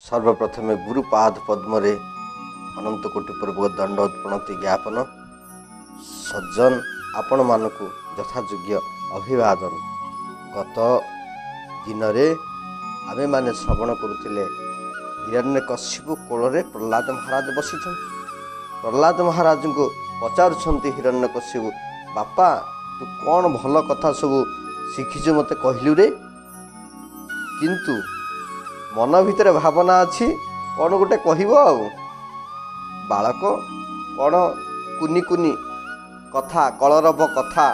सर्वप्रथमे गुरुपाद पद्मरे अनंत कोटि पूर्वक दंड प्रणति ज्ञापन। सज्जन आपण मानक यथायोग्य अभिवादन। गत दिन आमे माने श्रवण करुले हिरण्यकश्यप कोल प्रहलाद महाराज बसी। प्रहलाद महाराज को पचारुंट हिरण्यकश्यप, बापा तू कौन भल कथा सब शिखिଛୁ मत कहलु रे, किंतु मन भितर भावना अच्छी कौन गोटे कहब आ बालक कौन कुनी कुनी कथा कलरव कथा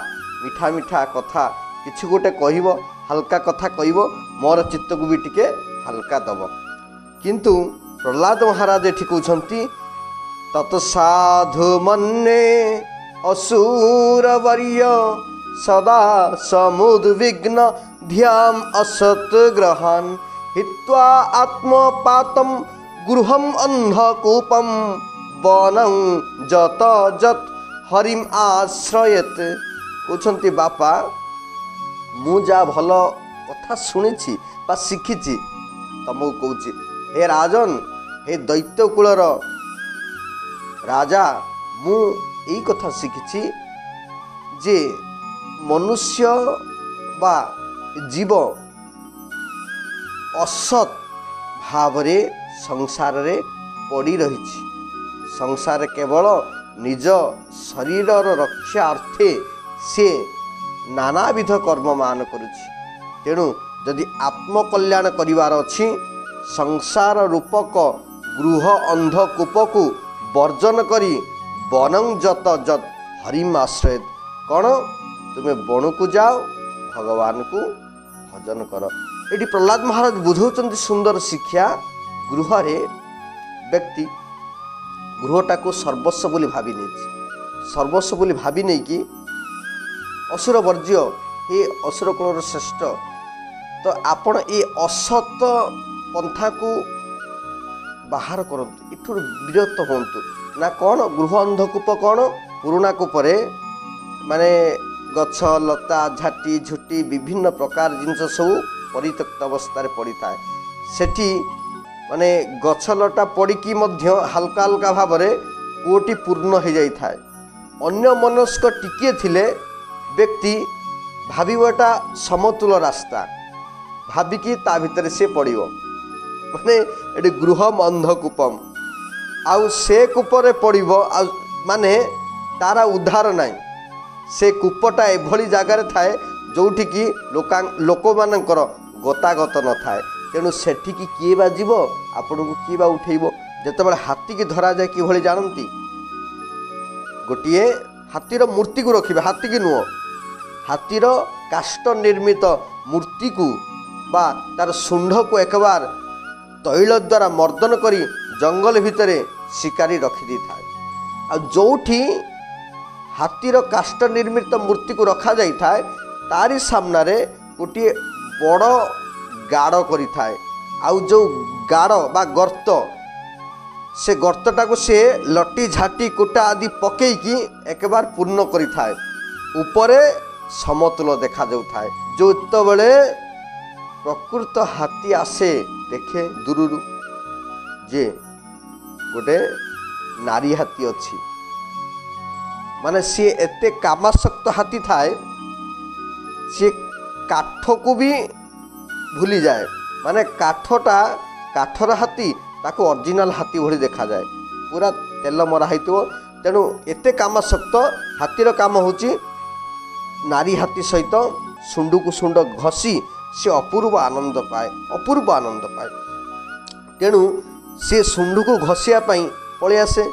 मिठा मिठा कथा किछि गोटे कहब, हल्का कथा कहब, मोर चित्त को भी टिके हल्का दब। किंतु प्रहलाद महाराज एठी कहउछंती तत्साधु मन्ने असुरवर्य सदा समुद्विग्न ध्याम असत ग्रहण हित्वा आत्मपातम गृहम अंधकूपम वनं जत जत हरिम आश्रयत। कहते बापा मु जा भल कथा शुणी बा शिखी तुमको कहूँ, हे राजन हे दैत्यकूलर राजा, मु यही कथा शिखी जे मनुष्य बा जीव असत भावरे संसार रे पड़ी रही। संसार केवल निज शरीरर रक्षा अर्थे से नानाविध कर्म मान करुछि। तेणु यदि आत्मकल्याण करिवार अछि संसार रूपक गृह अंधकूप को वर्जन करी वनं जत जत हरिम आश्रयत। कौन तुम्हें बण को जाओ, भगवान को भजन कर। ये प्रहलाद महाराज बुझाऊँ सुंदर शिक्षा। गृह रे व्यक्ति गृहटा को सर्वस्व बोली भावी नहीं, सर्वस्व बोली भावी नहीं कि असुर वर्ज्य हे असुर कुलर श्रेष्ठ। तो आपण ये असत पंथा को बाहर करंतु, इठुर विरत होंतु ना। कौन गृह अंधकूप कौन पुराणा कूपरे माने गछ लता झाटी झुटी विभिन्न प्रकार जिनस सब परित्यक्त अवस्था पड़ी था। सेठी माने गछ लटा पड़िकी मध्य हल्का हल्का भाव में कूटी पूर्ण हो जाई था। अन्य मनस्क टिके थिले व्यक्ति भाविबटा समतुल रास्ता भाविकी ता भितर से पड़िबो, माने एटी गृहम अंधकूपम आउ से कूपरे पड़िबो आ माने तारा उद्धार नहीं। से कूपटा एभली जगार थाए जोठी की लोक मानकर गतागत न थाए। तेणु सेठी की किए बा जीव, आपन को किए बा उठेइबो। जेतेबेले हाथी की धरा जाए कि भली जानती, गोटिए हाथीर मूर्ति को रखिबे, हाथी की नुह हाथीर काष्ठ निर्मित मूर्ति को बा तार शुंड को एक बार तैल द्वारा मर्दन करी जंगल भितरे शिकारी रखी दी थाए। आ जोठी हाथीर काष्ठ निर्मित मूर्ति को रखा जाई थाए तारी सामना रे गोटे बड़ गाड़ करी थाए। आउ जो गाड़ बा गर्त, से गर्तटा को से लटी झाटी कुटा आदि पकेकी एक बार पूर्ण करी थाए। ऊपरे समतुल देखा जाउ थाए। जो तबले प्रकृत हाथी आसे देखे दूरु जे गोटे नारी हाथी अच्छी, माने सी एते कामासक्त हाथी थाए सी काठ को भी भूली जाए। माने काठटा काठर हाथी ताको ओरिजिनल हाथी भली देखा जाए, पूरा तेल मरा होइतो। तेणु एते कामासक्त हाथीर काम होची नारी हाथी सहित शुंड को शुंड घसी से अपूर्व आनंद पाए, अपूर्व आनंद पाए। तेणु से शुंड को घसिया पई पळि आसे,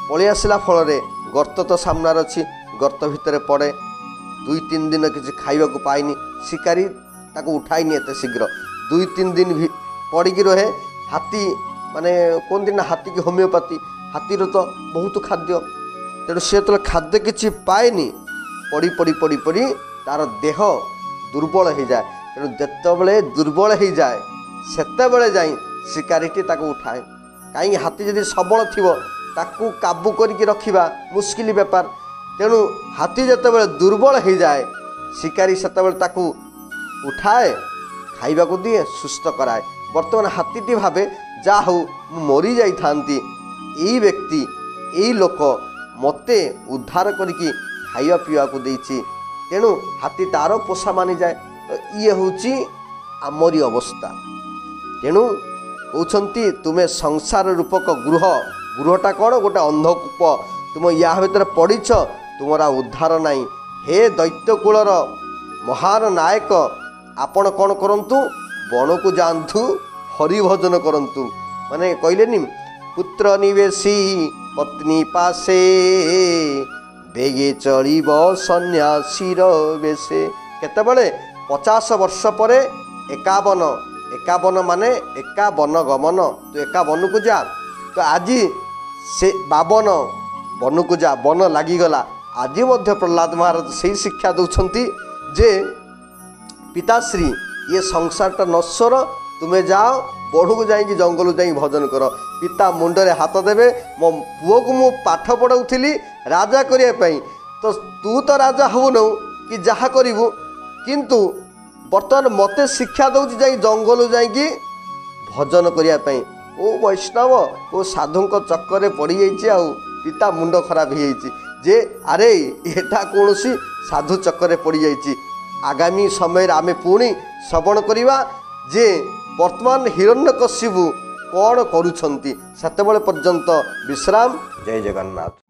पळि आसला फल रे गर्त तो सामनार अच्छी, गर्त भितर पड़े। 2-3 दिन किसी खाइबा को पाइनी, शिकारी ताको उठाइनी एत शीघ्र। 2-3 दिन भी पड़ी रहे। हाथी माने कहते ना हाथी की होमियोपैथी, हाथीर तो बहुत खाद्य। तेणु सी तो खाद्य किसी पाएनी, पड़ी पड़ी पड़ी पड़ी तार देह दुर्बल हो जाए। तेणु जितेबले दुर्बल हो जाए सेतेबले जाई शिकारीटी ताको उठाए। कहीं हाथी जदि सबल थिबो ताकू काबू करके रखिबा मुस्किल बेपार। तेणु हाथी जितेबले दुर्बल हो जाए शिकारी सेतेबले ताकू उठाए, खाइबा को दिए, सुस्थ कराए। बर्तमान हाथीटी भावे जा हूँ मरी जाई एई व्यक्ति एई लोक मते उद्धार करके खाइबा पीवा को देछि तेणु हाथी तार पोषा मानि जाए। तो ये होची आमरी अवस्था। तेणु कहते तुम्हें संसार रूपक गृहटा कौन गोटे अंधकूप तुम या भर पड़ीच तुमरा उद्धार नाई। हे दैत्यकूलर महान नायक आपण कौन करंतु बन को जातु हरि भजन करंतु। माने कहलेनी पुत्र निवेशी पत्नी पासे बेगे चलिब सन्यासीर बेसे। केतबेले 50 वर्ष पर 51 माने 51 गमन तो 51 को जा। तो आज से 52 वन को जा वन लगिगला। आज मध्य प्रहलाद महाराज से शिक्षा दौरान जे पिताश्री ये संसारटा नश्वर तुम्हें जाओ बढ़ू को जाइए जंगल जा भजन कर। पिता मुंडरे हाथ देवे मो पुओ को मु पाठ पढ़ाऊली राजा करने तो तू तो राजा होनु कि जहाँ करू किंतु बर्तमान मते शिक्षा दौर जा जंगल जा भजन करने। ओ वैष्णव ओ साधु चक्कर पड़ जा पिता मुंड खराब हो जे अरे एटा कौन साधु चक्कर पड़ जा। आगामी समय आमे पुणी श्रवण करिबा जे वर्तमान हिरण्यकशिपु कौन करुछंती। सेतेबेले पर्यंत विश्राम। जय जगन्नाथ।